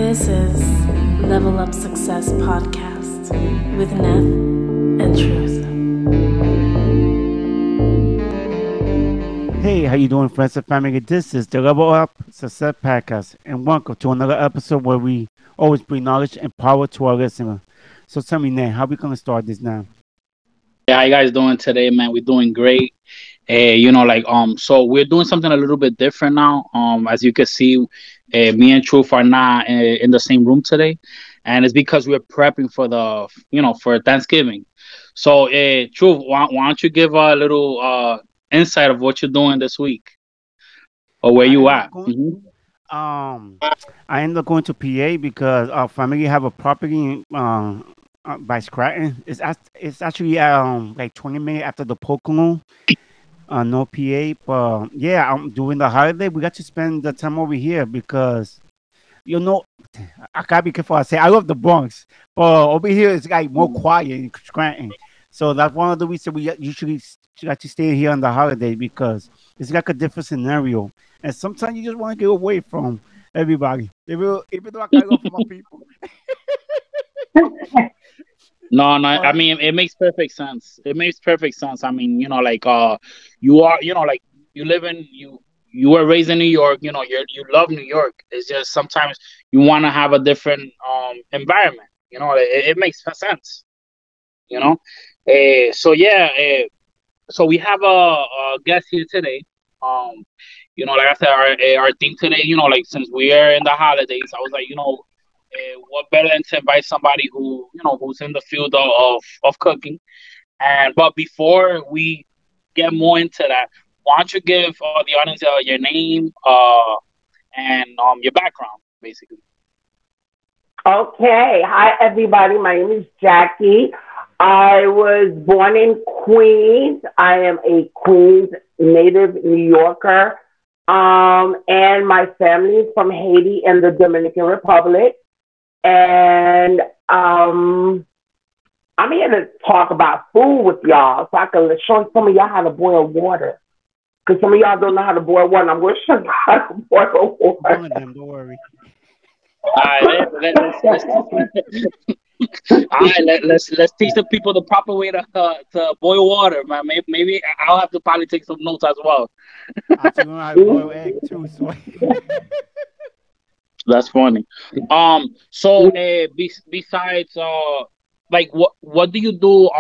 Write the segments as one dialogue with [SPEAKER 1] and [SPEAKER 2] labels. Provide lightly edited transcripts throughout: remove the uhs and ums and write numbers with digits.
[SPEAKER 1] This is Level Up Success Podcast with Neth and Truth.
[SPEAKER 2] Hey, how you doing, friends and family? This is the Level Up Success Podcast, and welcome to another episode where we always bring knowledge and power to our listener. So tell me, Nate, how we gonna start this now?
[SPEAKER 3] Yeah, how you guys doing today, man? We're doing great. So we're doing something a little bit different now. As you can see, me and Truth are not in the same room today, and it's because we're prepping for for Thanksgiving. So, Truth, why don't you give a little insight of what you're doing this week or where
[SPEAKER 2] I
[SPEAKER 3] you
[SPEAKER 2] end up
[SPEAKER 3] at?
[SPEAKER 2] going. I ended up going to PA because our family have a property by Scranton. It's actually like 20 minutes after the Pocono. No PA, but yeah, during the holiday we got to spend the time over here because I gotta be careful. I say I love the Bronx, but over here it's like more quiet in Scranton. So that's one of the reasons we usually got to stay here on the holiday because it's like a different scenario, and sometimes you just want to get away from everybody. Even though I got love for my people.
[SPEAKER 3] No, I
[SPEAKER 2] But
[SPEAKER 3] mean it makes perfect sense. It makes perfect sense. I mean, you are, you live in you were raised in New York. You love New York. It's just sometimes you want to have a different environment. It makes sense. You know, so yeah, so we have a guest here today. Um, like I said, our theme today. Like since we are in the holidays, I was like, what better than to invite somebody who's in the field of cooking. And but before we get more into that, why don't you give the audience your name and your background, basically.
[SPEAKER 4] Okay. Hi, everybody. My name is Jackie. I was born in Queens. I am a Queens native New Yorker. And my family is from Haiti and the Dominican Republic. And I'm here to talk about food with y'all so I can show some of y'all how to boil water. Because some of y'all don't know how to boil water. I'm going to show you how to boil water.
[SPEAKER 2] one of them, don't worry.
[SPEAKER 3] All right, let's teach the people the proper way to boil water, man. Maybe I'll have to probably take some notes as well.
[SPEAKER 2] I have to learn how to boil egg too. So
[SPEAKER 3] That's funny. So besides like what do you do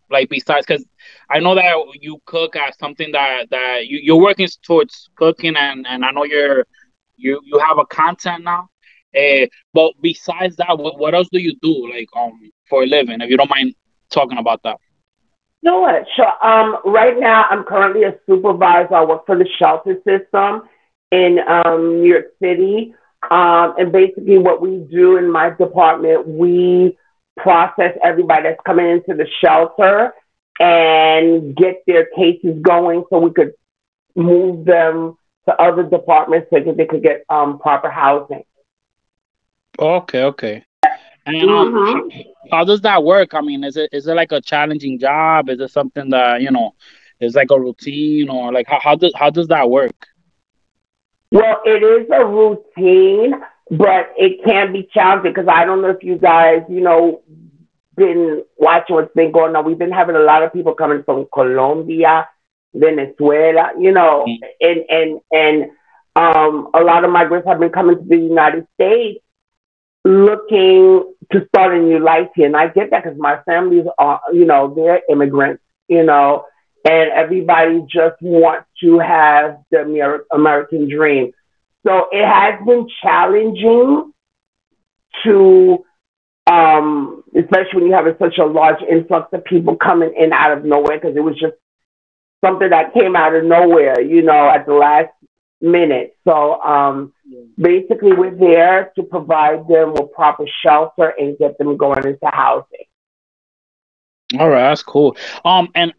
[SPEAKER 3] like besides, because I know that you cook as something that you're working towards cooking, and I know you have a content now. But besides that, what else do you do like for a living, if you don't mind talking about that?
[SPEAKER 4] You know what? Sure. Right now, I'm currently a supervisor. I work for the shelter system in New York City. And basically, what we do in my department, we process everybody that's coming into the shelter and get their cases going so we could move them to other departments so that they could get proper housing.
[SPEAKER 3] Okay. And
[SPEAKER 4] Mm-hmm.
[SPEAKER 3] how does that work? I mean, is it like a challenging job? Is it something that is like a routine, or like how does that work?
[SPEAKER 4] Well, it is a routine, but it can be challenging because I don't know if you guys, been watching what's been going on. We've been having a lot of people coming from Colombia, Venezuela, and a lot of migrants have been coming to the United States looking to start a new life here. And I get that because my families are, they're immigrants, and everybody just wants to have the American dream. So it has been challenging to, especially when you have such a large influx of people coming in out of nowhere, because it was just something that came out of nowhere, at the last minute. So basically, we're there to provide them with proper shelter and get them going into housing.
[SPEAKER 3] All right, that's cool. And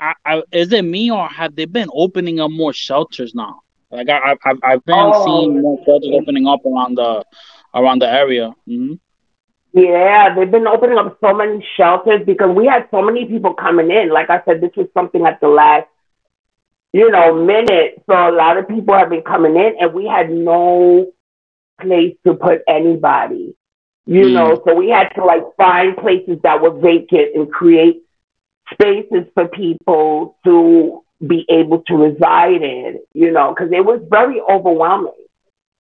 [SPEAKER 3] is it me, or have they been opening up more shelters now? Like I've been seeing
[SPEAKER 4] Oh,
[SPEAKER 3] more shelters opening up around the area.
[SPEAKER 4] yeah, they've been opening up so many shelters because we had so many people coming in. Like I said, this was something at the last, minute. So a lot of people have been coming in, and we had no place to put anybody, you know, so we had to like find places that were vacant and create spaces for people to be able to reside in, you know, because it was very overwhelming.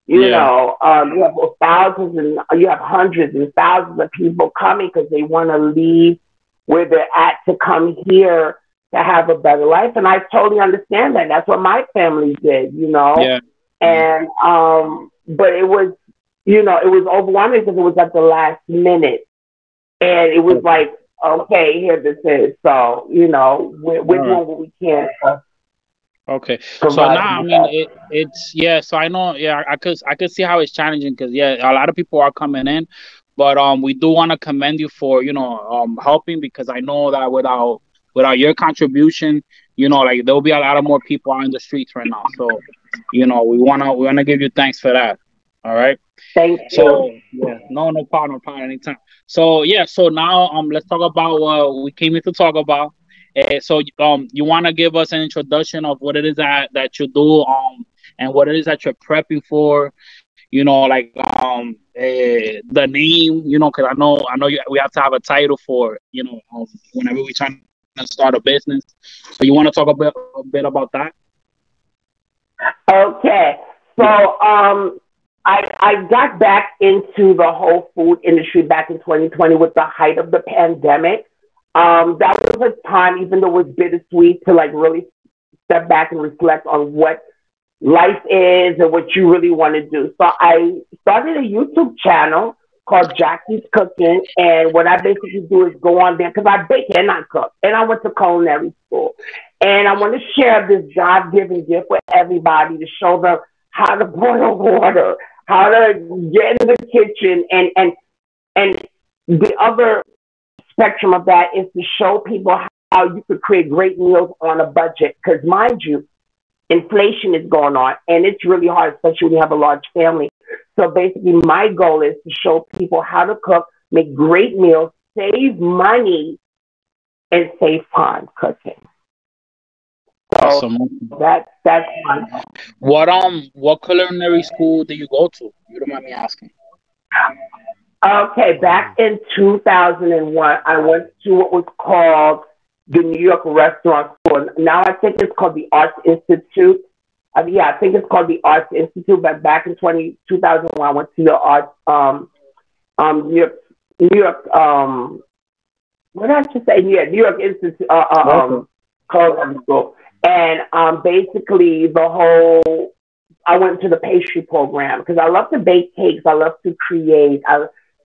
[SPEAKER 4] You know, you have thousands and you have hundreds and thousands of people coming because they want to leave where they're at to come here to have a better life. And I totally understand that. That's what my family did, you know.
[SPEAKER 3] Yeah.
[SPEAKER 4] And but it was, you know, it was overwhelming because it was at the last minute, and it was like, okay, here this is. So, you know, we're doing what we can.
[SPEAKER 3] Okay. So now, I mean, it's So I know. Yeah, I could see how it's challenging because a lot of people are coming in, but we do want to commend you for helping, because I know that without your contribution, you know, like there'll be a lot of more people out in the streets right now. So, you know, we wanna give you thanks for that. All right.
[SPEAKER 4] Thank you.
[SPEAKER 3] So no problem, anytime. So so now let's talk about what we came here to talk about. So you want to give us an introduction of what it is that you do and what it is that you're prepping for, you know, like the name, you know, because I know we have to have a title for, you know, whenever we're trying to start a business. So you want to talk a bit about that?
[SPEAKER 4] Okay. So I got back into the whole food industry back in 2020 with the height of the pandemic. That was a time, even though it was bittersweet, to like really step back and reflect on what life is and what you really want to do. So I started a YouTube channel called Jac Jac Cooking, and what I basically do is go on there because I bake and I cook, and I went to culinary school, and I want to share this God-given gift with everybody to show them how to boil water, how to get in the kitchen, and the other spectrum of that is to show people how you could create great meals on a budget. Because mind you, inflation is going on, and it's really hard, especially when you have a large family. So basically, my goal is to show people how to cook, make great meals, save money, and save time cooking. So
[SPEAKER 3] awesome.
[SPEAKER 4] That's fun.
[SPEAKER 3] What culinary school did you go to? You don't mind me asking?
[SPEAKER 4] Okay, back in 2001, I went to what was called the New York Restaurant School. Now I think it's called the Arts Institute. I think it's called the Arts Institute. But back in 2001, I went to the Arts, New York, what did I just say? Yeah, New York Institute, culinary school. And basically I went to the pastry program because I love to bake cakes. I love to create.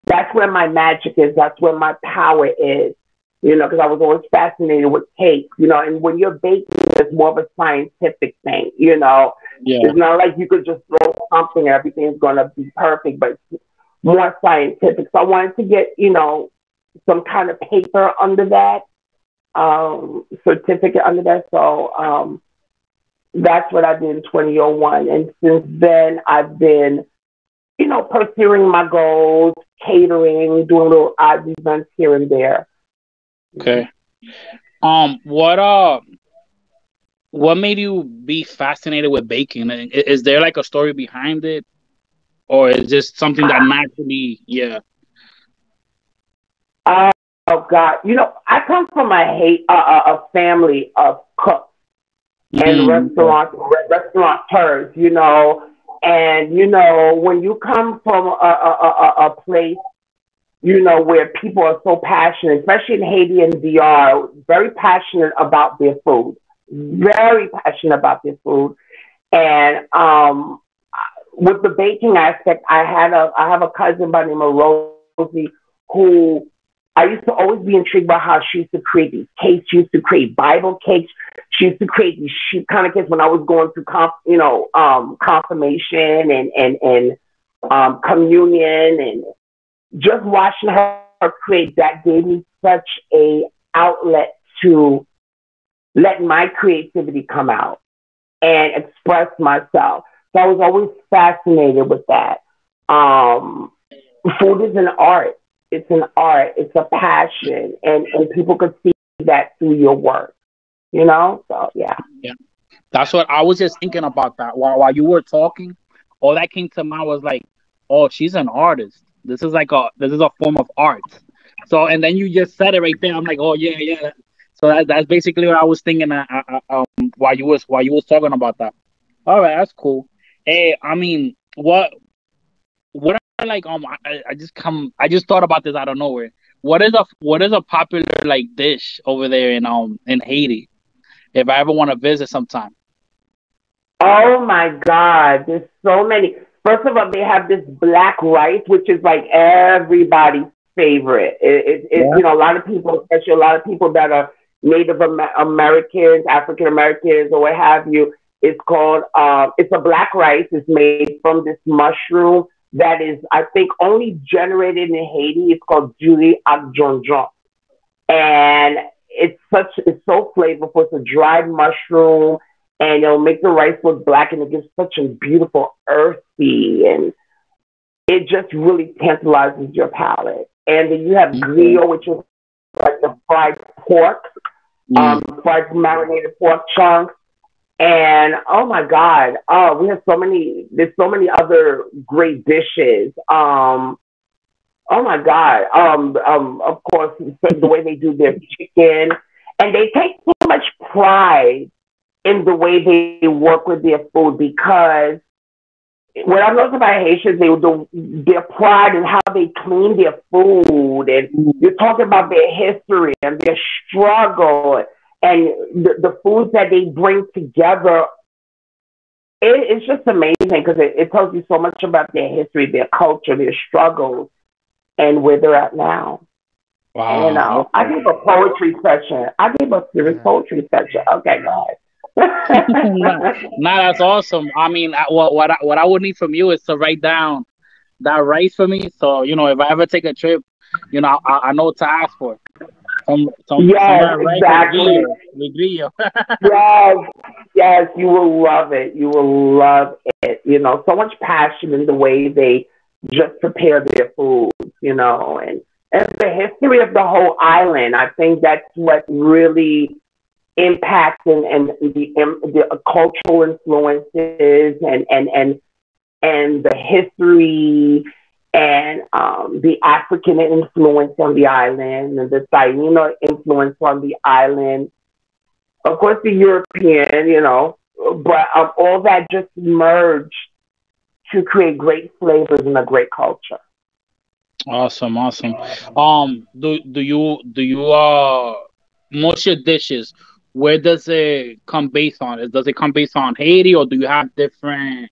[SPEAKER 4] That's where my magic is. That's where my power is, you know, because I was always fascinated with cake, you know, and when you're baking, it's more of a scientific thing, you know.
[SPEAKER 3] Yeah.
[SPEAKER 4] It's not like you could just throw something and everything's going to be perfect, but it's more scientific. So I wanted to get, you know, some kind of paper under that, certificate under that. So that's what I did in 2001. And since then, I've been, you know, pursuing my goals, catering, doing little odd events here and there.
[SPEAKER 3] Okay. What made you be fascinated with baking? Is there like a story behind it, or is it just something that naturally? Yeah.
[SPEAKER 4] Oh God, you know, I come from a family of cooks and restaurateurs, you know. And, you know, when you come from a place, you know, where people are so passionate, especially in Haiti and DR, very passionate about their food, very passionate about their food. And with the baking aspect, I have a cousin by the name of Rosie who I used to always be intrigued by how she used to create these cakes. She used to create Bible cakes. She used to create these sheep kind of cakes when I was going through, confirmation and communion, and just watching her create that gave me such a outlet to let my creativity come out and express myself. So I was always fascinated with that. Food is an art. It's an art. It's a passion, and people could see that through your work. You know, so yeah.
[SPEAKER 3] Yeah, that's what I was just thinking about. That while you were talking, all that came to mind was like oh, she's an artist. This is a form of art. So, and then you just said it right there. I'm like, oh yeah, yeah. So that's basically what I was thinking. While you was talking about that. All right, that's cool. Hey, I mean, what are like I just thought about this out of nowhere. What is a popular like dish over there in Haiti? If I ever want to visit sometime.
[SPEAKER 4] Oh my God, there's so many. First of all, they have this black rice, which is like everybody's favorite.
[SPEAKER 3] Yeah.
[SPEAKER 4] You know, a lot of people, especially a lot of people that are Native Americans, African Americans, or what have you. It's called. It's a black rice. It's made from this mushroom that is, I think, only generated in Haiti. It's called Julie Akjonjon, and it's so flavorful. It's a dried mushroom, and it'll make the rice look black, and it gives such a beautiful earthy, and it just really tantalizes your palate. And then you have
[SPEAKER 3] Okay.
[SPEAKER 4] griot, which is like the fried pork,
[SPEAKER 3] Mm.
[SPEAKER 4] fried marinated pork chunks. And oh my God, we have so many. There's so many other great dishes. Oh my God. Of course, the way they do their chicken, and they take so much pride in the way they work with their food because what I've noticed about Haitians, their pride in how they clean their food, and you're talking about their history and their struggle, and the foods that they bring together. It's just amazing because it tells you so much about their history, their culture, their struggles, and where they're at now. And you
[SPEAKER 3] Wow.
[SPEAKER 4] know, I
[SPEAKER 3] Okay.
[SPEAKER 4] gave a poetry session. I gave a serious
[SPEAKER 2] Yeah.
[SPEAKER 4] poetry session. Okay,
[SPEAKER 3] Nah,
[SPEAKER 4] guys.
[SPEAKER 3] nah, that's awesome. I mean, what I would need from you is to write down that rice for me. So if I ever take a trip, I know what to ask for. Some of
[SPEAKER 4] Yes,
[SPEAKER 3] that rice
[SPEAKER 4] exactly.
[SPEAKER 3] with grillo.
[SPEAKER 4] Yes, yes, you will love it. You will love it. You know, so much passion in the way they just prepare their foods, you know, and the history of the whole island. I think that's what really impacts and the cultural influences and the history and the African influence on the island and the Taino influence on the island, of course, the European, you know, but all that just merged to create great flavors and a great culture.
[SPEAKER 3] Awesome, awesome. Do you most your dishes? Where does it come based on? Does it come based on Haiti, or do you have different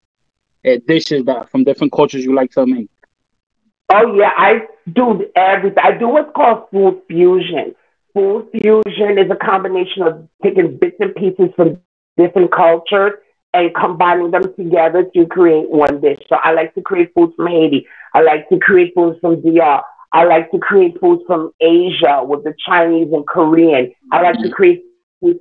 [SPEAKER 3] dishes that from different cultures you like to make?
[SPEAKER 4] Oh yeah, I do everything. I do what's called food fusion. Food fusion is a combination of taking bits and pieces from different cultures and combining them together to create one dish. So I like to create foods from Haiti. I like to create foods from DR. I like to create foods from Asia with the Chinese and Korean. I like to create foods from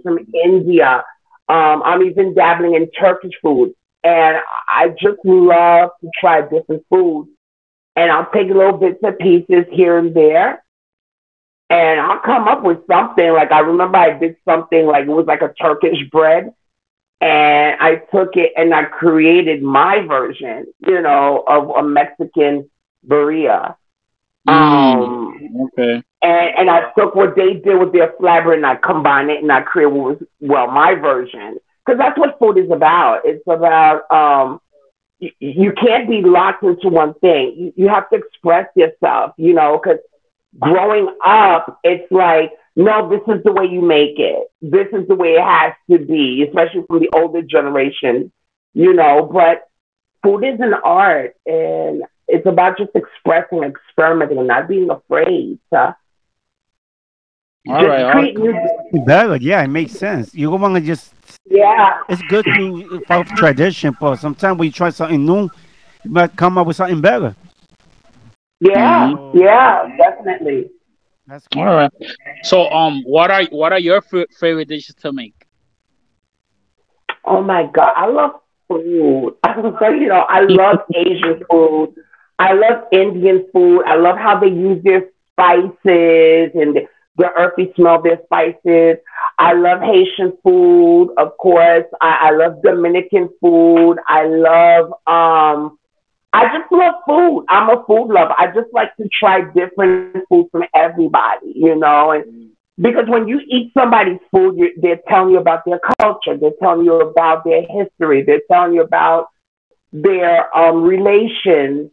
[SPEAKER 4] India. I'm even dabbling in Turkish food. And I just love to try different foods, and I'll take little bits and pieces here and there, and I'll come up with something. Like I remember I did something like it was like a Turkish bread, and I took it and I created my version, you know, of a Mexican birria.
[SPEAKER 3] Mm,
[SPEAKER 4] Um,
[SPEAKER 3] okay.
[SPEAKER 4] and I took what they did with their flavor and I combined it and I created what was my version because that's what food is about. It's about you can't be locked into one thing. You have to express yourself, you know, because growing up, it's like, no, this is the way you make it. This is the way it has to be, especially from the older generation, you know. But food is an art, and it's about just expressing, experimenting, and not being afraid to
[SPEAKER 3] All
[SPEAKER 4] just
[SPEAKER 3] right.
[SPEAKER 4] create
[SPEAKER 3] Awesome.
[SPEAKER 4] new.
[SPEAKER 2] Better, yeah, it makes sense. You don't want to just.
[SPEAKER 4] Yeah,
[SPEAKER 2] It's good to follow tradition, but sometimes when you try something new, you might come up with something better.
[SPEAKER 4] yeah,
[SPEAKER 3] Mm-hmm.
[SPEAKER 2] So
[SPEAKER 4] yeah, definitely.
[SPEAKER 2] that's
[SPEAKER 3] All
[SPEAKER 2] cool.
[SPEAKER 3] right. So what are your favorite dishes to make?
[SPEAKER 4] Oh my God, I love food. You know, I love Asian food. I love Indian food. I love how they use their spices and the earthy smell of their spices. I love Haitian food, of course. I love Dominican food. I love I just love food. I'm a food lover. I just like to try different foods from everybody, you know. And because when you eat somebody's food, they're telling you about their culture. They're telling you about their history. They're telling you about their relations.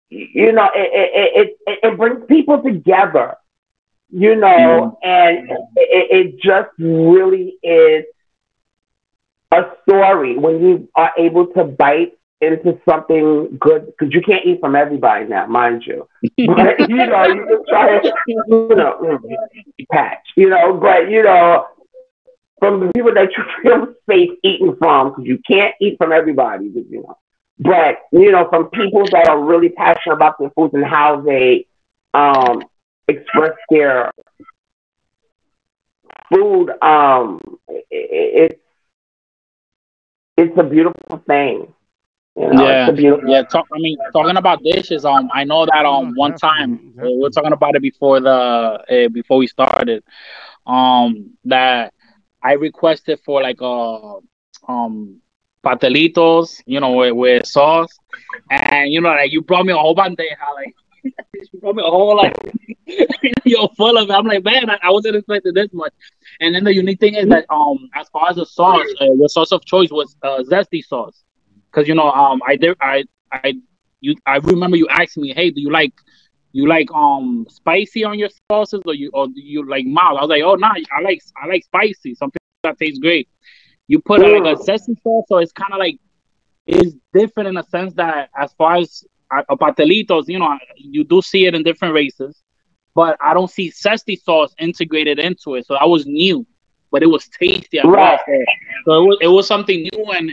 [SPEAKER 4] You know, it brings people together, you know, and it just really is a story when you are able to bite into something good, because you can't eat from everybody now, mind you. But, you know, you can try it, you know, patch, you know, but, you know, from the people that you feel safe eating from, because you can't eat from everybody, you know. But, you know, from people that are really passionate about their foods and how they express their food, it's a beautiful thing. You know,
[SPEAKER 3] Yeah,
[SPEAKER 4] it's a beautiful.
[SPEAKER 3] yeah. Talking about dishes. I know that one time we were talking about it before before we started. That I requested for like patelitos, you know, with sauce, and you know, like you brought me a whole bandeja, like you brought me a whole like you're full of it. I'm like, man, I wasn't expecting this much. And then the unique thing is that as far as the sauce, the sauce of choice was zesty sauce. Because you know, I remember you asked me, hey, do you like spicy on your sauces, or do you like mild? I was like, oh no, I like spicy, something that tastes great. You put like a zesty sauce, so it's kind of like it's different in a sense that as far as patelitos, you know, you do see it in different races, but I don't see zesty sauce integrated into it, so that was new, but it was tasty as well. So it was something new, and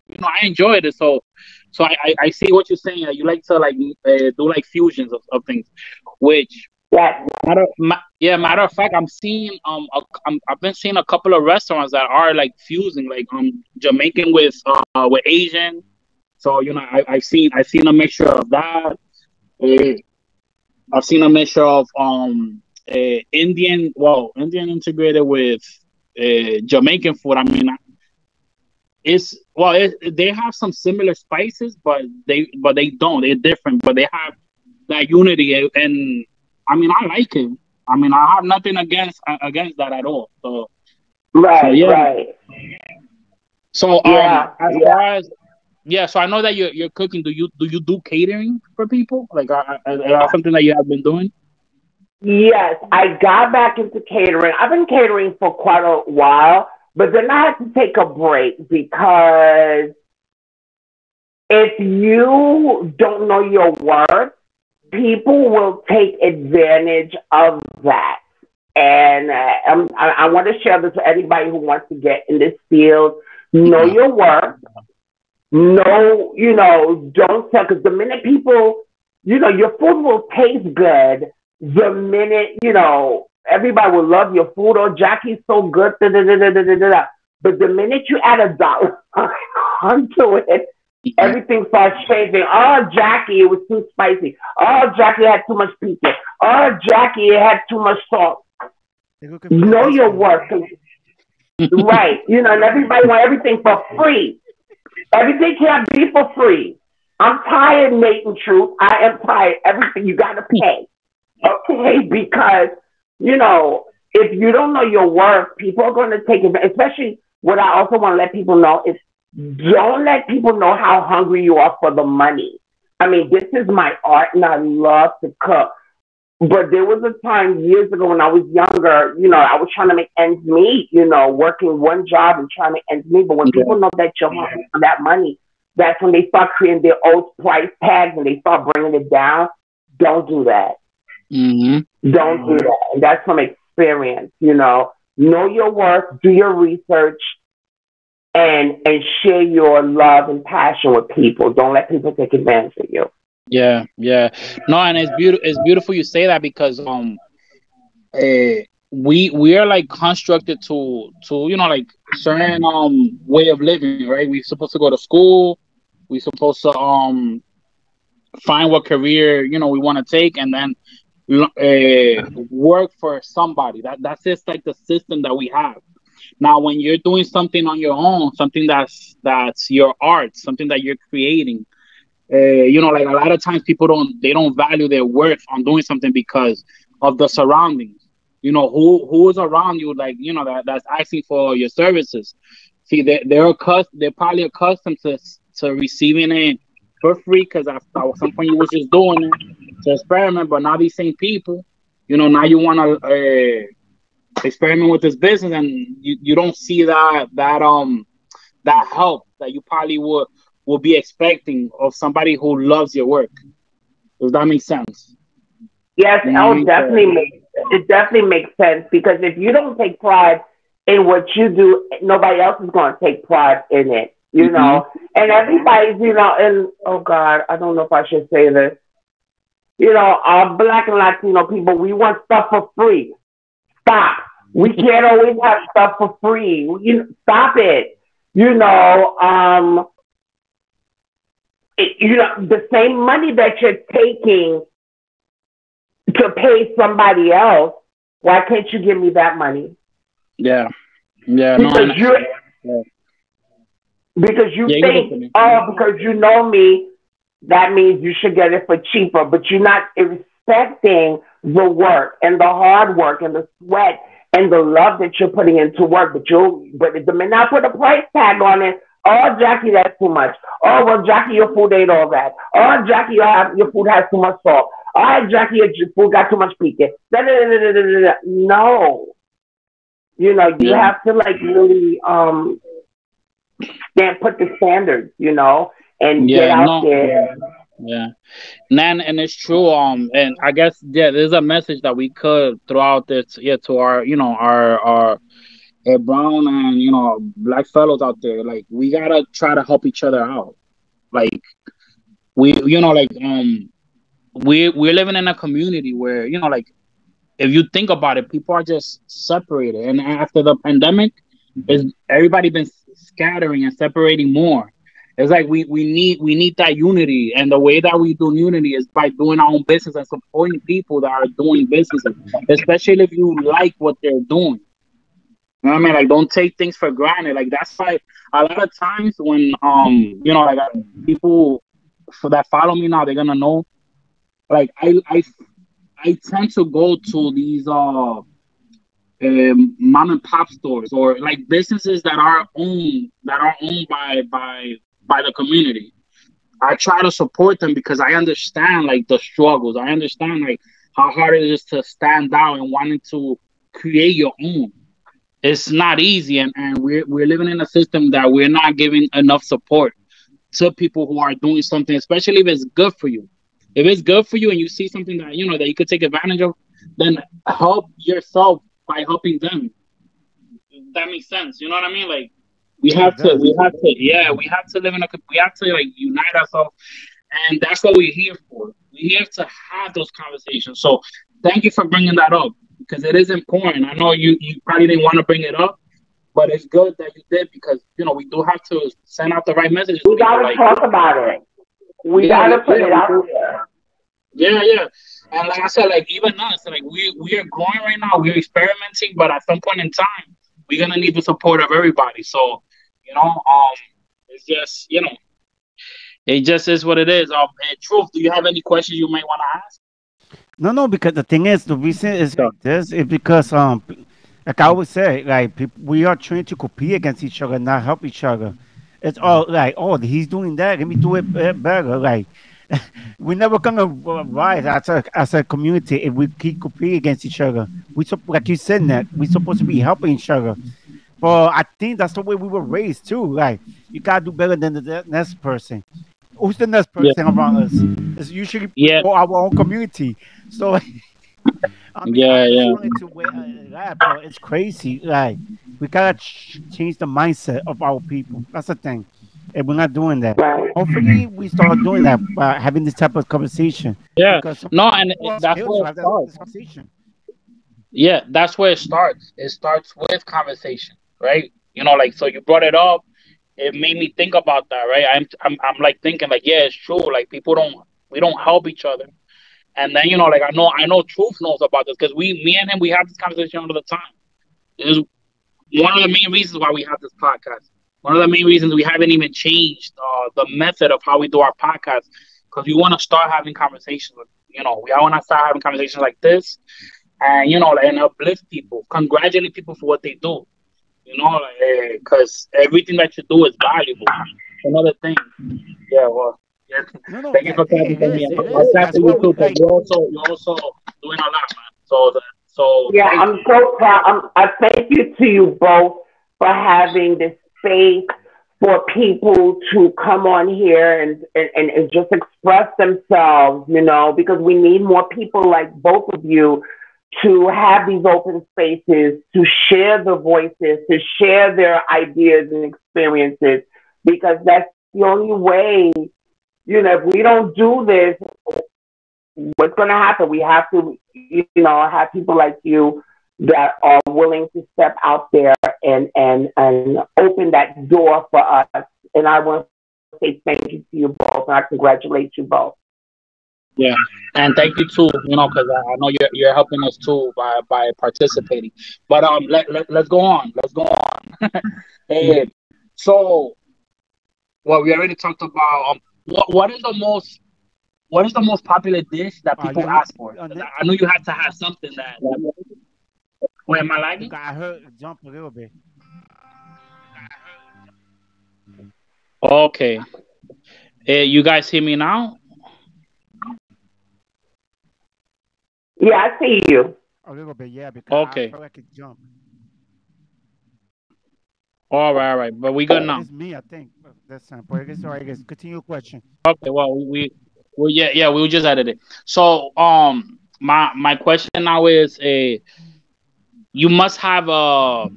[SPEAKER 3] you know, I enjoyed it. So I see what you're saying. You like to like do like fusions of things, which matter of fact, I'm seeing I've been seeing a couple of restaurants that are like fusing like Jamaican with Asian. So you know, I've seen a mixture of that. I've seen a mixture of Indian integrated with Jamaican food. I mean, they have some similar spices, but they don't. They're different, but they have that unity, and I mean, I like it. I mean, I have nothing against that at all. So yeah.
[SPEAKER 4] Right.
[SPEAKER 3] So as far as so I know that you're cooking. Do you do catering for people? Like, that's something that you have been doing?
[SPEAKER 4] Yes, I got back into catering. I've been catering for quite a while, but then I had to take a break because if you don't know your worth, people will take advantage of that. And I want to share this with anybody who wants to get in this field. Know your worth. Know, you know, don't sell, because the minute people, you know, your food will taste good. The minute, you know, everybody will love your food. Oh, Jackie's so good. Da, da, da, da, da, da, da. But the minute you add $1 onto it, everything starts changing. Oh, Jackie, it was too spicy. Oh, Jackie had too much pizza. Oh, Jackie, it had too much salt. Know your worth. Right. You know, and everybody wants everything for free. Everything can't be for free. I'm tired, Neth and Truth. I am tired. Everything you got to pay. Okay? Because, you know, if you don't know your worth, people are going to take it. Especially what I also want to let people know is don't let people know how hungry you are for the money. I mean, this is my art and I love to cook. But there was a time years ago when I was younger, you know, I was trying to make ends meet, you know, working one job and trying to make ends meet. But when people know that you're hungry for that money, that's when they start creating their own price tags and they start bringing it down. Don't do that. Don't do that. And that's from experience, you know. Know your worth, do your research, and share your love and passion with people. Don't let people take advantage of you.
[SPEAKER 3] Yeah. No, and it's beautiful you say that, because we are like constructed to you know, like certain way of living, right? We're supposed to go to school, we're supposed to find what career, you know, we want to take, and then work for somebody. That's just like the system that we have. Now when you're doing something on your own, something that's your art, something that you're creating, You know, like a lot of times people don't value their worth on doing something because of the surroundings. You know, who is around you, like, you know, that's asking for your services. See, they're probably accustomed to receiving it for free because at some point you was just doing it to experiment. But now these same people, you know, now you want to experiment with this business, and you don't see that help that you probably would be expecting of somebody who loves your work. Does that make sense?
[SPEAKER 4] Yes, it definitely makes sense, because if you don't take pride in what you do, nobody else is going to take pride in it, you know. And everybody's, you know, and oh God, I don't know if I should say this. You know, our Black and Latino people, we want stuff for free. Stop. We can't always have stuff for free. Stop it. You know, you know, the same money that you're taking to pay somebody else, why can't you give me that money?
[SPEAKER 3] Yeah. Yeah.
[SPEAKER 4] Because you think, oh, because you know me, that means you should get it for cheaper. But you're not respecting the work and the hard work and the sweat and the love that you're putting into work. But the minute I put a price tag on it, oh, Jackie, that's too much. Oh, well, Jackie, your food ain't all that. Oh, Jackie, your food has too much salt. Oh, Jackie, your food got too much pique. No. You know, you have to, like, really put the standards, you know, and get out there.
[SPEAKER 3] Yeah. And it's true. And I guess, there's a message that we could throw out there to our, you know, our brown and, you know, black fellows out there. Like, we gotta try to help each other out. Like, you know, like, we're living in a community where, you know, like, if you think about it, people are just separated. And after the pandemic, everybody been scattering and separating more. It's like we need that unity, and the way that we do unity is by doing our own business and supporting people that are doing businesses, especially if you like what they're doing. You know what I mean? Like, don't take things for granted. Like, that's why a lot of times when you know, like, people that follow me now, they're gonna know. Like, I tend to go to these mom and pop stores, or like businesses that are owned by the community. I try to support them because I understand, like, the struggles. I understand, like, how hard it is to stand out and wanting to create your own. It's not easy, and we're living in a system that we're not giving enough support to people who are doing something, especially if it's good for you. If it's good for you and you see something that, you know, that you could take advantage of, then help yourself by helping them. That makes sense. You know what I mean? Like, we have to live we have to, like, unite ourselves, and that's what we're here for. We're here to have those conversations. So thank you for bringing that up, because it is important. I know you probably didn't want to bring it up, but it's good that you did, because, you know, we do have to send out the right messages.
[SPEAKER 4] We gotta talk about it. We gotta put it out there.
[SPEAKER 3] Yeah. And like I said, like, even us, like, we are growing right now. We're experimenting, but at some point in time, we're gonna need the support of everybody. So, you know, it's just, you know, it just is what it is. Truth, do you have any questions you might want to ask?
[SPEAKER 2] No, because the thing is, the reason is like this is because like I always say, like, we are trying to compete against each other, not help each other. It's all like, oh, he's doing that, let me do it better. Like, we're never gonna rise as a community if we keep competing against each other. Like you said, Neth, we're supposed to be helping each other. But I think that's the way we were raised too. Like, you gotta do better than the next person. Who's the next person around us? It's usually our own community. So, I mean, I just wanted to wear that, but it's crazy. Like, we gotta change the mindset of our people. That's the thing. And we're not doing that. Hopefully, we start doing that by having this type of conversation.
[SPEAKER 3] Yeah. No, and that's where it starts. Yeah, that's where it starts. It starts with conversation, right? You know, like, so you brought it up. It made me think about that, right? I'm like thinking, like, yeah, it's true. Like, we don't help each other. And then, you know, like, I know Truth knows about this, because me and him, we have this conversation all the time. It's one of the main reasons why we have this podcast. One of the main reasons we haven't even changed the method of how we do our podcast, because we want to start having conversations with, we want to start having conversations like this, and and uplift people, congratulate people for what they do, because everything that you do is valuable. Another thing, yeah, well, yeah.
[SPEAKER 2] No,
[SPEAKER 3] Thank you for clapping for me.
[SPEAKER 2] it
[SPEAKER 3] I'll
[SPEAKER 2] is.
[SPEAKER 3] clap
[SPEAKER 2] That's
[SPEAKER 3] for you
[SPEAKER 2] what we
[SPEAKER 3] too, because
[SPEAKER 2] like.
[SPEAKER 3] you're also doing a lot, man. So
[SPEAKER 4] Yeah,
[SPEAKER 3] thank
[SPEAKER 4] I'm so proud. I thank you to you both for having this space for people to come on here and just express themselves, because we need more people like both of you to have these open spaces, to share the voices, to share their ideas and experiences, because that's the only way, if we don't do this, what's going to happen? We have to, have people like you that are willing to step out there and open that door for us. And I want to say thank you to you both, and I congratulate you both.
[SPEAKER 3] Yeah, and thank you too. Because I know you're helping us too by participating. But let's go on. Let's go on. Hey, so well, we already talked about what is the most popular dish that people ask for? 'Cause I know you have to have something that. Wait, am I lagging?
[SPEAKER 2] I heard jump a little bit.
[SPEAKER 3] Okay. You guys hear me now?
[SPEAKER 4] Yeah, I see you.
[SPEAKER 2] A little bit, yeah, because I
[SPEAKER 3] Okay.
[SPEAKER 2] felt like it jumped.
[SPEAKER 3] All right. But we good now.
[SPEAKER 2] It's me, I think. That's but I guess all right. I guess continue question.
[SPEAKER 3] Okay. Well, yeah, we just added it. So my question now is you must have a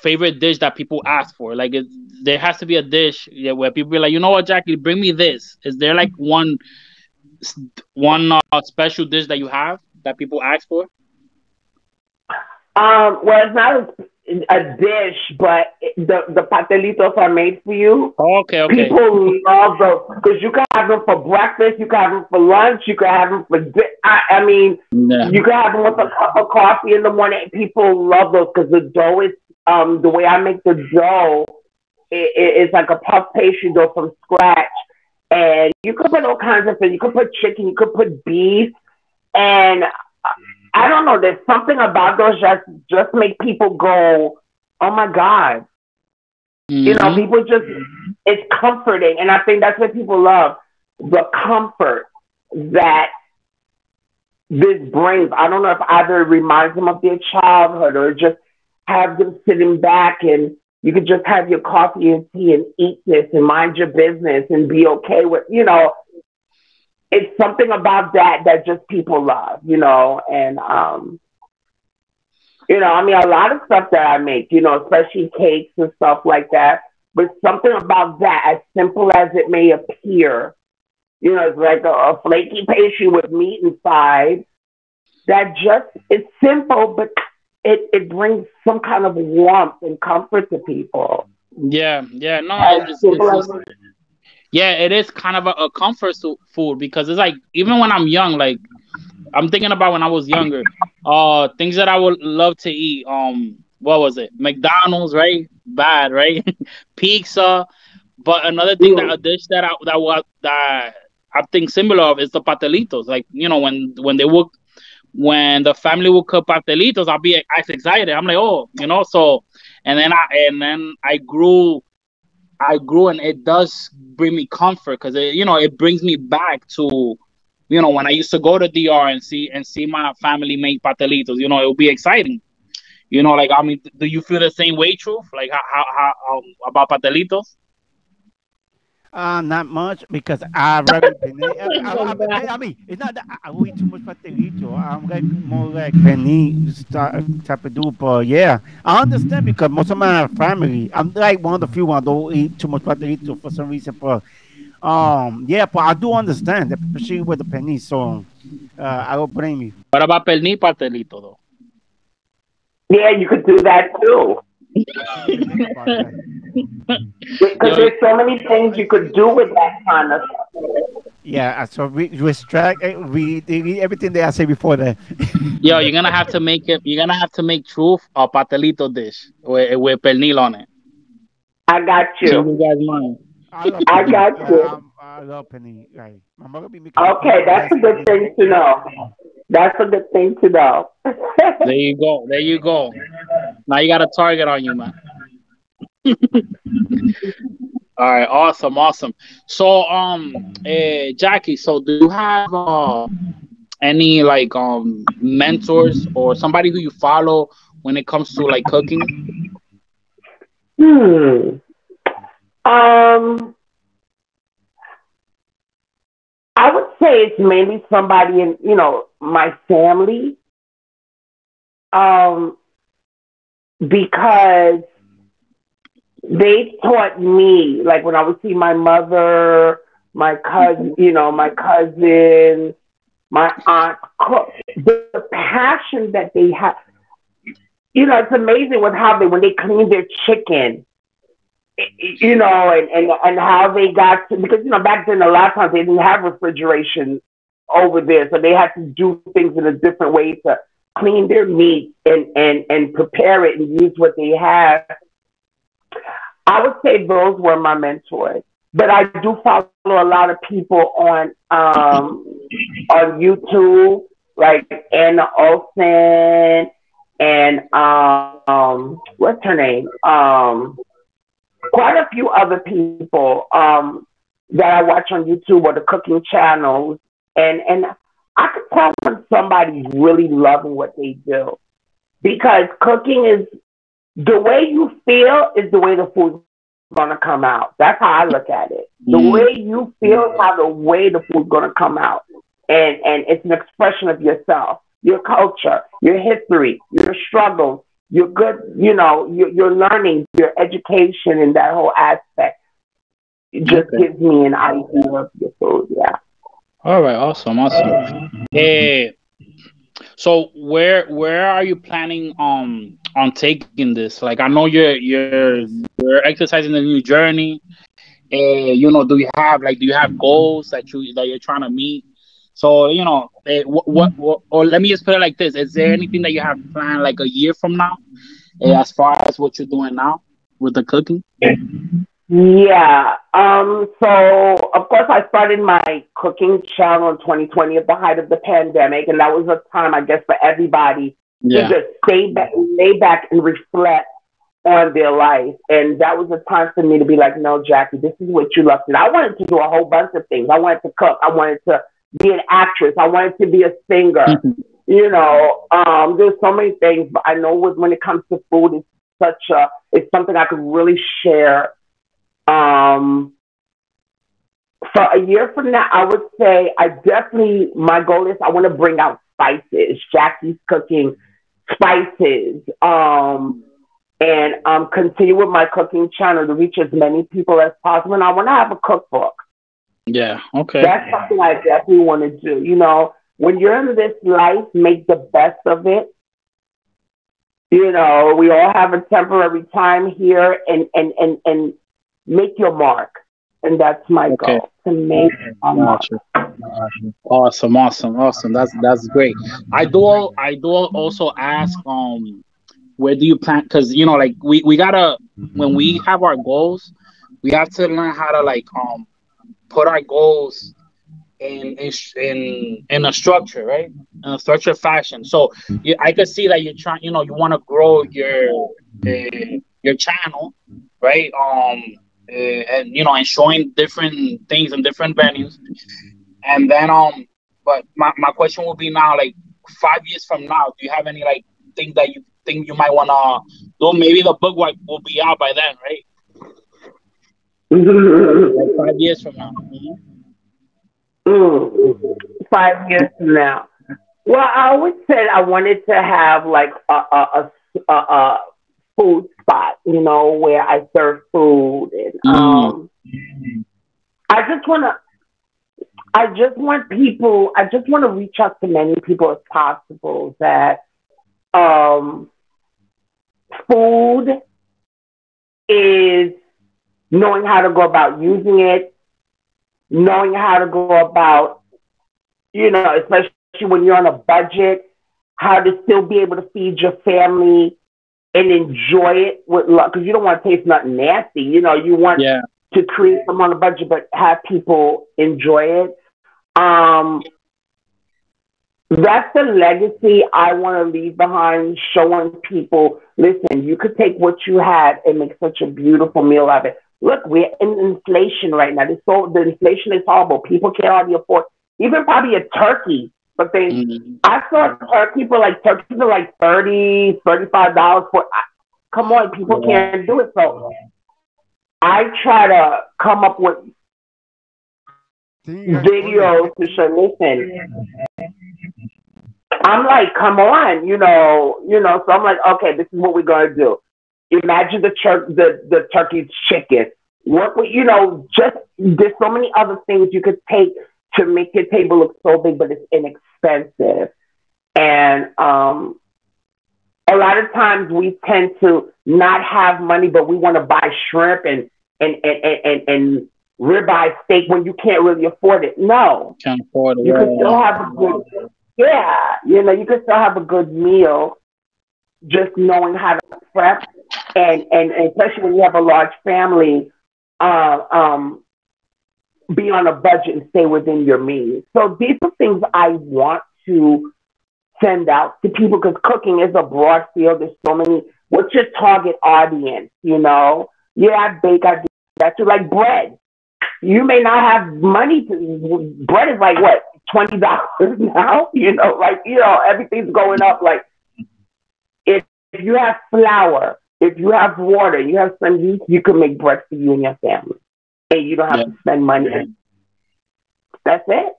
[SPEAKER 3] favorite dish that people ask for. Like there has to be a dish, yeah, where people be like, you know what, Jackie, bring me this. Is there like one special dish that you have that people ask for?
[SPEAKER 4] Well, it's not a dish, but the pastelitos are made for you.
[SPEAKER 3] Okay.
[SPEAKER 4] People love those because you can have them for breakfast, you can have them for lunch, you can have them for I mean,
[SPEAKER 3] Yeah.
[SPEAKER 4] you can have them with a cup of coffee in the morning. People love those because the dough is the way I make the dough. It's like a puff pastry dough from scratch, and you could put all kinds of things. You could put chicken, you could put beef, and I don't know. There's something about those just make people go, "Oh my God!"
[SPEAKER 3] Mm-hmm.
[SPEAKER 4] People just it's comforting, and I think that's what people love, the comfort that this brings. I don't know if either it reminds them of their childhood or just have them sitting back and you could just have your coffee and tea and eat this and mind your business and be okay with, it's something about that just people love, and, I mean, a lot of stuff that I make, especially cakes and stuff like that, but something about that, as simple as it may appear, it's like a flaky pastry with meat inside, that just, it's simple, but it brings some kind of warmth and comfort to people.
[SPEAKER 3] Yeah. No, it is kind of a comfort food because it's like even when I'm young, like I'm thinking about when I was younger, things that I would love to eat. What was it? McDonald's, right? Bad, right? Pizza. But another thing a dish that I think similar of is the pastelitos. Like when the family would cook pastelitos, I'll be as excited. I'm like, oh, so, and then I grew, and it does bring me comfort because it brings me back to, when I used to go to DR and see my family make pastelitos. It would be exciting. Like, I mean, do you feel the same way, Truth? Like how about pastelitos?
[SPEAKER 2] Not much because I rather I mean, it's not that I will eat too much pastelito. I'm like more like penne type of dude. But yeah, I understand because most of my family, I'm like one of the few ones don't eat too much pastelito for some reason. But yeah, but I do understand, especially with the penne. So I don't blame you.
[SPEAKER 3] What about penne pastelito though?
[SPEAKER 4] Yeah, you could do that too. Because there's so many things you could do with that kind of stuff.
[SPEAKER 2] Yeah, so we extract we delete everything that I said before that.
[SPEAKER 3] Yo, you're gonna have to make it. You're gonna have to make Truth a pastelito dish with pernil on it.
[SPEAKER 4] I got
[SPEAKER 3] Change
[SPEAKER 4] you.
[SPEAKER 3] you guys' mind.
[SPEAKER 2] I love
[SPEAKER 4] I
[SPEAKER 2] penny.
[SPEAKER 4] got you.
[SPEAKER 2] I love penny. Like my mother be making the
[SPEAKER 4] Okay, that's
[SPEAKER 2] best
[SPEAKER 4] a good
[SPEAKER 2] penny.
[SPEAKER 4] thing to know. That's a good thing to know.
[SPEAKER 3] There you go. There you go. Now you got a target on you, man. All right, awesome, awesome. So, Jackie, so do you have any like mentors or somebody who you follow when it comes to like cooking?
[SPEAKER 4] Hmm. Um, I would say it's mainly somebody in, my family. Um, because they taught me, like when I would see my mother, my cousin, my aunt cook, the passion that they have. It's amazing with how when they clean their chicken, and how they got to, because back then a lot of times they didn't have refrigeration over there, so they had to do things in a different way to clean their meat and prepare it and use what they have. I would say those were my mentors, but I do follow a lot of people on YouTube, like Anna Olsen and what's her name? Quite a few other people that I watch on YouTube or the cooking channels, and I could tell when somebody's really loving what they do, because cooking is the way you feel is the way the food's gonna come out. That's how I look at it. The way you feel is how the way the food's gonna come out, and it's an expression of yourself, your culture, your history, your struggles, your good, your learning, your education, and that whole aspect. It just gives me an idea of your food. Yeah.
[SPEAKER 3] All right, awesome, awesome. So where are you planning on taking this? Like I know
[SPEAKER 2] Yes.
[SPEAKER 3] you're exercising the new journey. Do you have goals that you're trying to meet? So what or let me just put it like this: is there anything that you have planned like a year from now, as far as what you're doing now with the cooking?
[SPEAKER 4] Yeah. So of course I started my cooking channel in 2020 at the height of the pandemic, and that was a time, I guess, for everybody to
[SPEAKER 3] Yeah.
[SPEAKER 4] just stay back, lay back, and reflect on their life. And that was a time for me to be like, no, Jackie, this is what you love to do. I wanted to do a whole bunch of things. I wanted to cook. I wanted to be an actress. I wanted to be a singer. There's so many things, but I know when it comes to food, it's something I could really share. For a year from now, I would say my goal is I want to bring out spices, Jackie's cooking spices, and continue with my cooking channel to reach as many people as possible. And I want to have a cookbook.
[SPEAKER 3] Yeah. Okay.
[SPEAKER 4] That's something I definitely want to do. When you're in this life, make the best of it. We all have a temporary time here, and make your mark. And that's my goal, to make a mark.
[SPEAKER 3] Awesome, awesome, awesome. That's great. I do also ask where do you plan, because like we gotta, when we have our goals, we have to learn how to like put our goals in a structure, right? In a structured fashion. So I could see that you're trying, you want to grow your channel, right? And and showing different things in different venues, and then but my question will be now, like 5 years from now, do you have any like things that you think you might wanna do? Maybe the book will be out by then, right? Like 5 years from now.
[SPEAKER 4] Mm, 5 years from now. Well, I always said I wanted to have like a food spot, where I serve food, and I just want to. I just want to reach out to many people as possible that um, food is knowing how to go about using it, knowing how to go about, especially when you're on a budget, how to still be able to feed your family and enjoy it with love, because you don't want to taste nothing nasty. You know, you want to create them on a budget, but have people enjoy it. That's the legacy I want to leave behind, showing people, listen, you could take what you had and make such a beautiful meal out of it. Look, we're in inflation right now. The inflation is horrible. People can't hardly afford even probably a turkey. But I saw turkeys are like $30, $35 for. Come on, people can't do it. So I try to come up with videos to show. Listen, I'm like, come on, you know. So I'm like, okay, this is what we're gonna do. Imagine the turkey's chicken. What would just there's so many other things you could take to make your table look so big, but it's inexpensive. And a lot of times we tend to not have money, but we want to buy shrimp and ribeye steak when you can't really afford it. No,
[SPEAKER 3] can't afford it.
[SPEAKER 4] You can still have a good, you can still have a good meal, just knowing how to prep, and especially when you have a large family, be on a budget and stay within your means. So these are things I want to send out to people, because cooking is a broad field. There's so many. What's your target audience? I bake, I do that too. Like bread. You may not have money to, bread is like what, $20 now? Everything's going up. Like if you have flour, if you have water, you have some use, you can make bread for you and your family. And you don't have to spend money. That's it.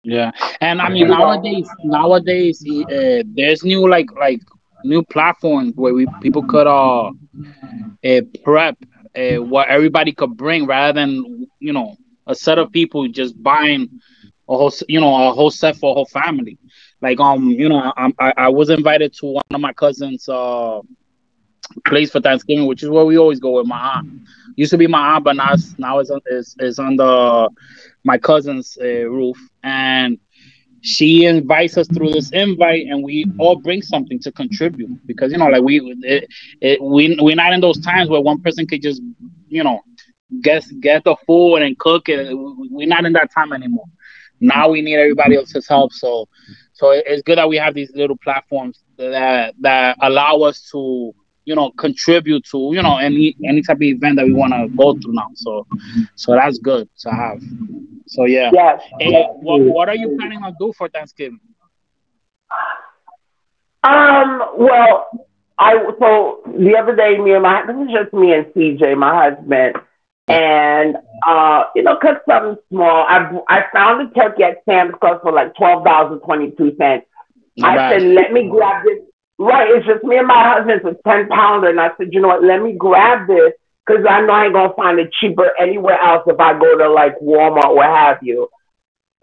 [SPEAKER 3] Yeah, and I mean nowadays, there's new like new platforms where people could prep what everybody could bring, rather than a set of people just buying a whole set for a whole family. Like I was invited to one of my cousins' place for Thanksgiving, which is where we always go with my aunt. Used to be my aunt, but now it's on my cousin's roof, and she invites us through this invite, and we all bring something to contribute, because we're not in those times where one person could just get the food and cook it. We're not in that time anymore. Now we need everybody else's help. So it's good that we have these little platforms that allow us to contribute to any type of event that we want to go through now. So that's good to have. So yeah.
[SPEAKER 4] Yes.
[SPEAKER 3] Hey, what are you planning on do for Thanksgiving?
[SPEAKER 4] Well, so the other day, this is just me and CJ, my husband, and cook something small. I found a turkey at Sam's Club for like $12.22. I said, let me grab this. Right, it's just me and my husband. It's a 10-pounder, and I said, you know what? Let me grab this, because I know I ain't gonna find it cheaper anywhere else if I go to like Walmart or what have you.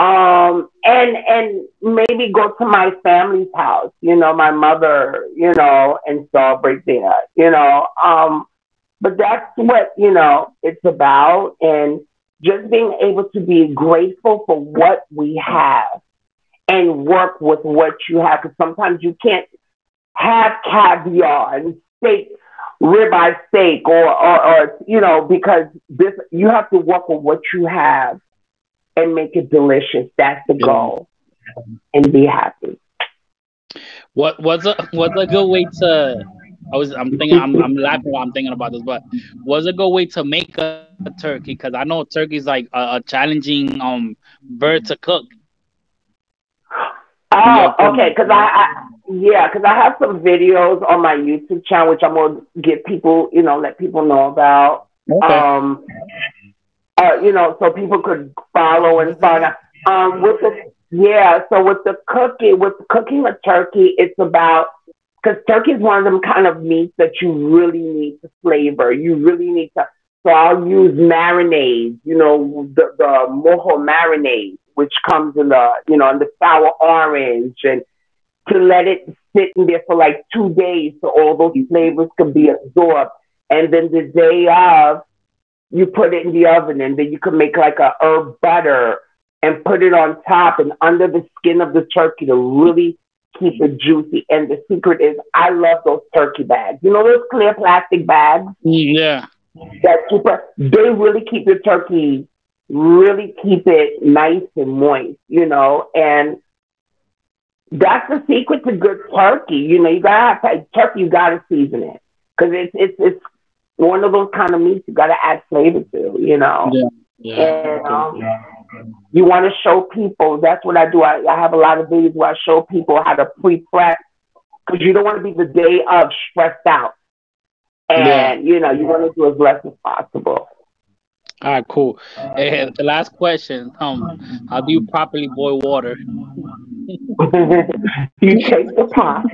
[SPEAKER 4] And maybe go to my family's house, my mother, and celebrate there, But that's what it's about, and just being able to be grateful for what we have and work with what you have, because sometimes you can't have caviar and steak, ribeye steak, or because you have to work with what you have and make it delicious. That's the goal, and be happy.
[SPEAKER 3] What's a good way to? I'm laughing while I'm thinking about this, but what's a good way to make a turkey? Because I know turkey is like a challenging bird to cook.
[SPEAKER 4] Oh, okay. Because I have some videos on my YouTube channel, which I'm gonna get people, let people know about.
[SPEAKER 3] Okay.
[SPEAKER 4] So people could follow and find out. So with cooking a turkey, it's about, because turkey is one of them kind of meats that you really need to flavor. You really need to. So I'll use marinades, the mojo marinade, which comes in in the sour orange, and to let it sit in there for like 2 days so all those flavors can be absorbed. And then the day of, you put it in the oven, and then you can make like a herb butter and put it on top and under the skin of the turkey to really keep it juicy. And the secret is I love those turkey bags. You know those clear plastic bags?
[SPEAKER 3] Yeah.
[SPEAKER 4] That super, they really keep your turkey, really keep it nice and moist, and that's the secret to good turkey. You gotta have turkey, you gotta season it. Because it's one of those kind of meats you gotta add flavor to.
[SPEAKER 3] Yeah. Yeah.
[SPEAKER 4] And you want to show people, that's what I do. I have a lot of videos where I show people how to pre-prep because you don't want to be the day of stressed out.
[SPEAKER 3] Yeah.
[SPEAKER 4] And, you want to do as less as possible.
[SPEAKER 3] All right, cool. And the last question, how do you properly boil water?
[SPEAKER 4] You take the pot,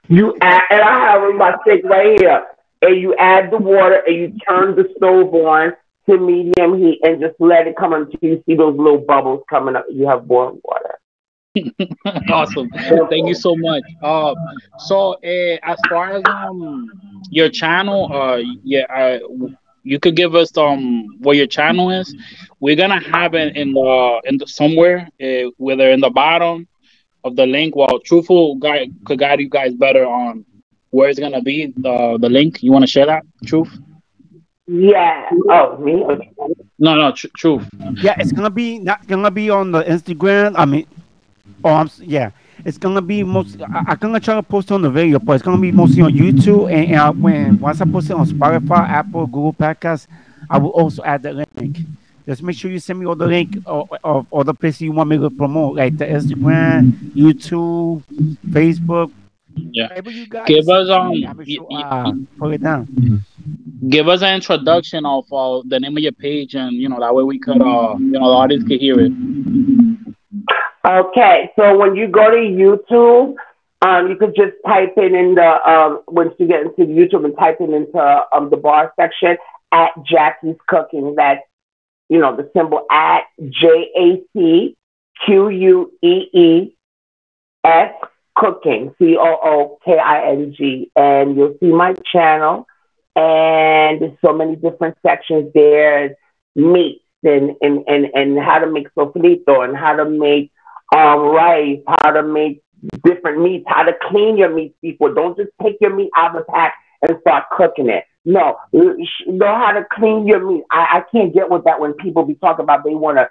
[SPEAKER 4] you add, and I have my stick right here, and you add the water and you turn the stove on to medium heat and just let it come until you see those little bubbles coming up. You have boiling water.
[SPEAKER 3] Awesome. Thank you so much. So as far as your channel, you could give us what your channel is. We're gonna have it in the somewhere, whether in the bottom of the link. Well, Truthful guy could guide you guys better on where it's gonna be the link. You want to share that, Truth?
[SPEAKER 4] Yeah. Oh, me? Okay.
[SPEAKER 3] No, Truth.
[SPEAKER 2] Yeah, it's gonna be not gonna be on the Instagram. I mean, yeah, it's gonna be most. I'm gonna try to post on the video, but it's gonna be mostly on YouTube. And once I post it on Spotify, Apple, Google Podcasts, I will also add the link. Just make sure you send me all the link of all the places you want me to promote, like the Instagram, YouTube, Facebook.
[SPEAKER 3] Yeah.
[SPEAKER 2] Whatever you guys
[SPEAKER 3] Give us
[SPEAKER 2] I will sure, put it down.
[SPEAKER 3] give us an introduction of the name of your page, and that way we could the audience could hear it.
[SPEAKER 4] Okay, so when you go to YouTube, you could just type it in the once you get into YouTube and type it into the bar section at Jackie's Cooking. That's the symbol at JACQUEES Cooking, COOKING, and you'll see my channel. And there's so many different sections there, meats and how to make sofrito and how to make rice, how to make different meats, how to clean your meats before. Don't just take your meat out of the pack and start cooking it. No, know how to clean your meat. I can't get with that when people be talking about they want to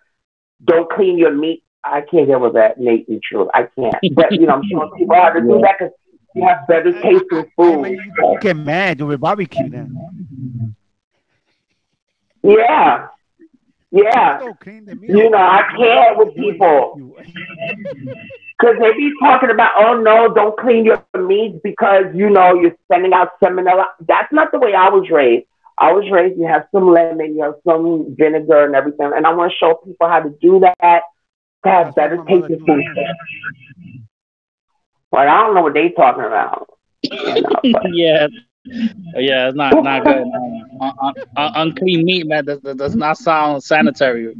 [SPEAKER 4] don't clean your meat. I can't get with that, Neth and Truth. I can't. But, I'm showing people how to do that because you have better tasting food.
[SPEAKER 2] You get mad with barbecue then.
[SPEAKER 4] Yeah. Yeah. I can't with people. Because they be talking about, oh, no, don't clean your meat because, you're sending out salmonella. That's not the way I was raised. I was raised, you have some lemon, you have some vinegar and everything. And I want to show people how to do that, to have better tasting food. But I don't know what they talking about.
[SPEAKER 3] Yeah, it's not good. Unclean meat, man. That does not sound sanitary.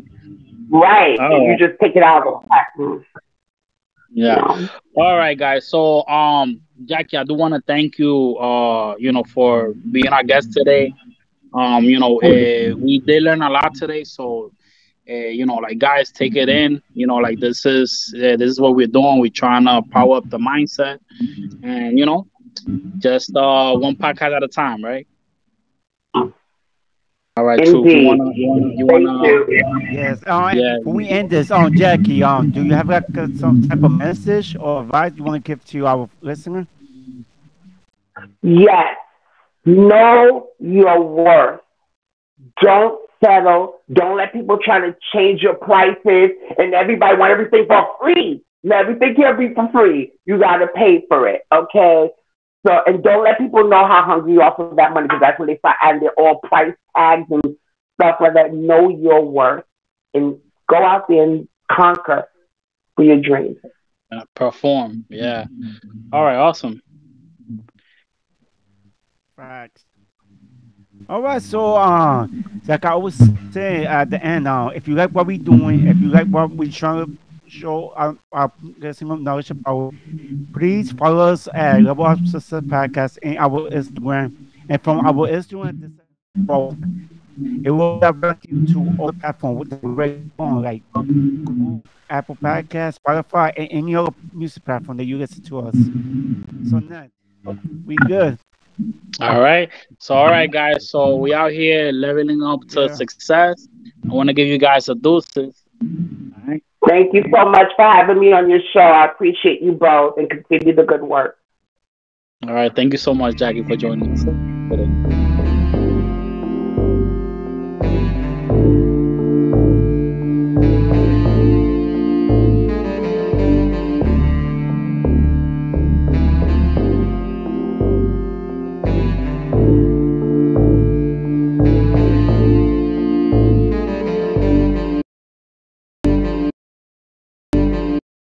[SPEAKER 4] Right. Oh. You just take it out of the pack.
[SPEAKER 3] Yeah. All right, guys. So, Jackie, I do want to thank you, for being our guest today. We did learn a lot today. So, guys, take it in. This is what we're doing. We're trying to power up the mindset, and just one podcast at a time, right? All right, Truth. You wanna?
[SPEAKER 2] Yes. Before we end this, Jackie, do you have some type of message or advice you want to give to our listener?
[SPEAKER 4] Yes. Know your worth. Don't settle. Don't let people try to change your prices. And everybody want everything for free. No, everything can't be for free. You got to pay for it. Okay. So, and don't let people know how hungry you are for that money because that's when they start adding their all price tags and stuff like that. Know your worth and go out there and conquer for your dreams.
[SPEAKER 3] Perform. Yeah. All right. Awesome.
[SPEAKER 2] Right. All right. So, like I always say at the end, if you like what we're doing, if you like what we're trying to show our listening knowledge about, please follow us at Level Up Success Podcast and our Instagram. And from our Instagram, it will direct you to all the platforms that we're already on, like Google, Apple Podcasts, Spotify, and any other music platform that you listen to us. So, Ned, we good.
[SPEAKER 3] All right. So, all right, guys. So we out here leveling up to
[SPEAKER 2] Yeah.
[SPEAKER 3] success. I want to give you guys a deuces. All right.
[SPEAKER 4] Thank you so much for having me on your show. I appreciate you both and continue the good work.
[SPEAKER 3] All right. Thank you so much, Jackie, for joining us today.